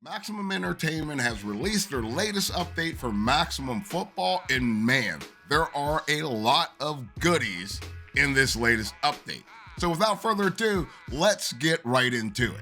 Maximum Entertainment has released their latest update for Maximum Football, and man, there are a lot of goodies in this latest update. So without further ado, let's get right into it.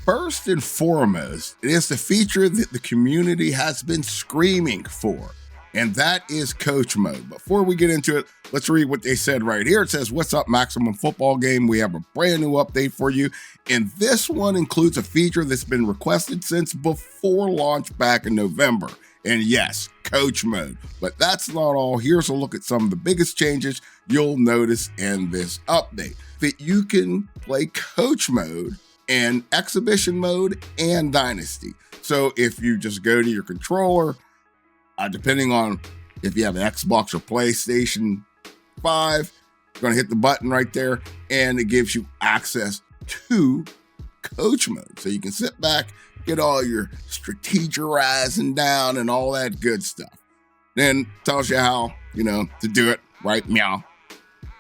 First and foremost, it is the feature that the community has been screaming for, and that is coach mode. Before we get into it, let's read what they said right here. It says, "What's up, Maximum Football Game? We have a brand new update for you, and this one includes a feature that's been requested since before launch back in November. And yes, coach mode. But that's not all. Here's a look at some of the biggest changes you'll notice in this update. That you can play coach mode and exhibition mode and dynasty. So if you just go to your controller, depending on if you have an Xbox or PlayStation 5, you're going to hit the button right there, and it gives you access to coach mode. So you can sit back, get all your strategizing down and all that good stuff. Then tells you how, to do it, right? Meow.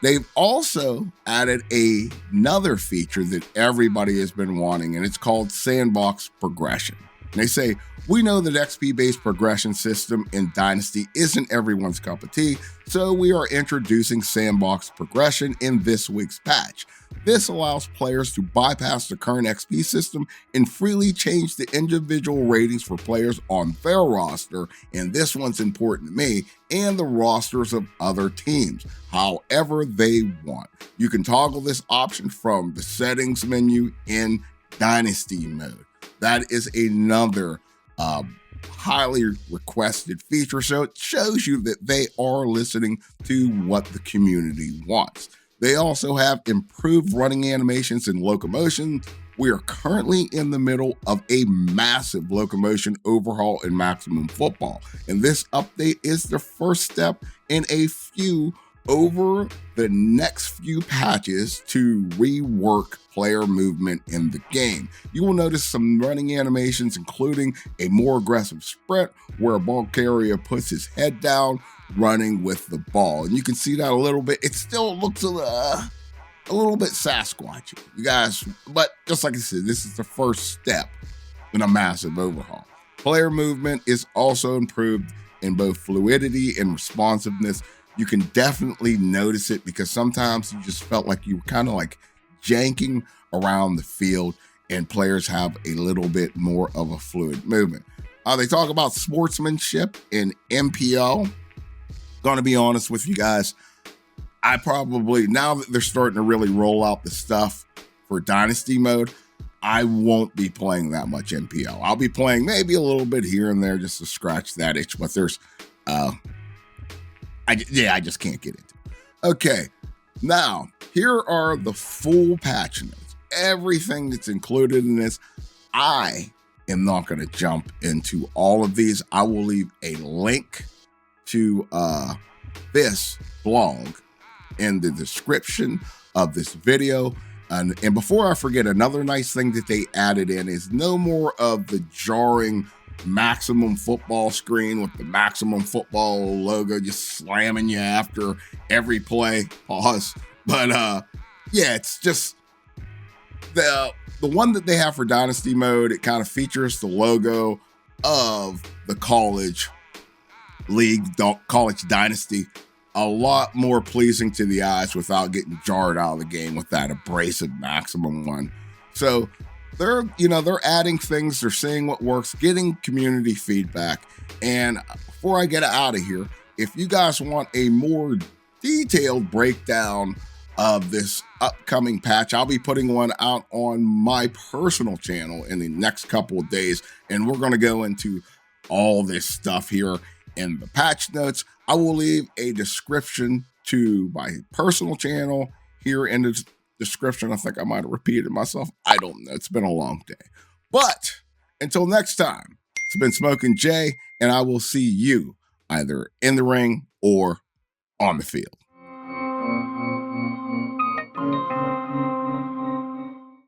They've also added another feature that everybody has been wanting, and it's called Sandbox progression. And they say, "We know that XP-based progression system in Dynasty isn't everyone's cup of tea, so we are introducing Sandbox progression in this week's patch. This allows players to bypass the current XP system and freely change the individual ratings for players on their roster," and this one's important to me, "and the rosters of other teams, however they want. You can toggle this option from the settings menu in Dynasty mode." That is another highly requested feature, so it shows you that they are listening to what the community wants. They also have improved running animations and locomotion. We are currently in the middle of a massive locomotion overhaul in Maximum Football, and this update is the first step in a few over the next few patches to rework player movement in the game. You will notice some running animations, including a more aggressive sprint where a ball carrier puts his head down running with the ball. And you can see that a little bit. It still looks a little bit Sasquatchy, you guys. But just like I said, this is the first step in a massive overhaul. Player movement is also improved in both fluidity and responsiveness. You can definitely notice it because sometimes you just felt like you were kind of like janking around the field, and players have a little bit more of a fluid movement. They talk about sportsmanship in MPL. Gonna be honest with you guys, I probably, now that they're starting to really roll out the stuff for Dynasty mode, I won't be playing that much MPL. I'll be playing maybe a little bit here and there just to scratch that itch, but there's I just can't get into it. Okay, now here are the full patch notes. Everything that's included in this. I am not going to jump into all of these. I will leave a link to this blog in the description of this video. And before I forget, another nice thing that they added in is no more of the jarring Maximum Football screen with the Maximum Football logo just slamming you after every play. Pause. But yeah, it's just the one that they have for Dynasty mode. It kind of features the logo of the college league, college Dynasty. A lot more pleasing to the eyes without getting jarred out of the game with that abrasive Maximum one. So they're adding things, they're seeing what works, getting community feedback. And before I get out of here, if you guys want a more detailed breakdown of this upcoming patch, I'll be putting one out on my personal channel in the next couple of days, and we're going to go into all this stuff here in the patch notes. I will leave a description to my personal channel here in the description. I think I might have repeated myself. I don't know. It's been a long day. But until next time, it's been Smoking Jay, and I will see you either in the ring or on the field.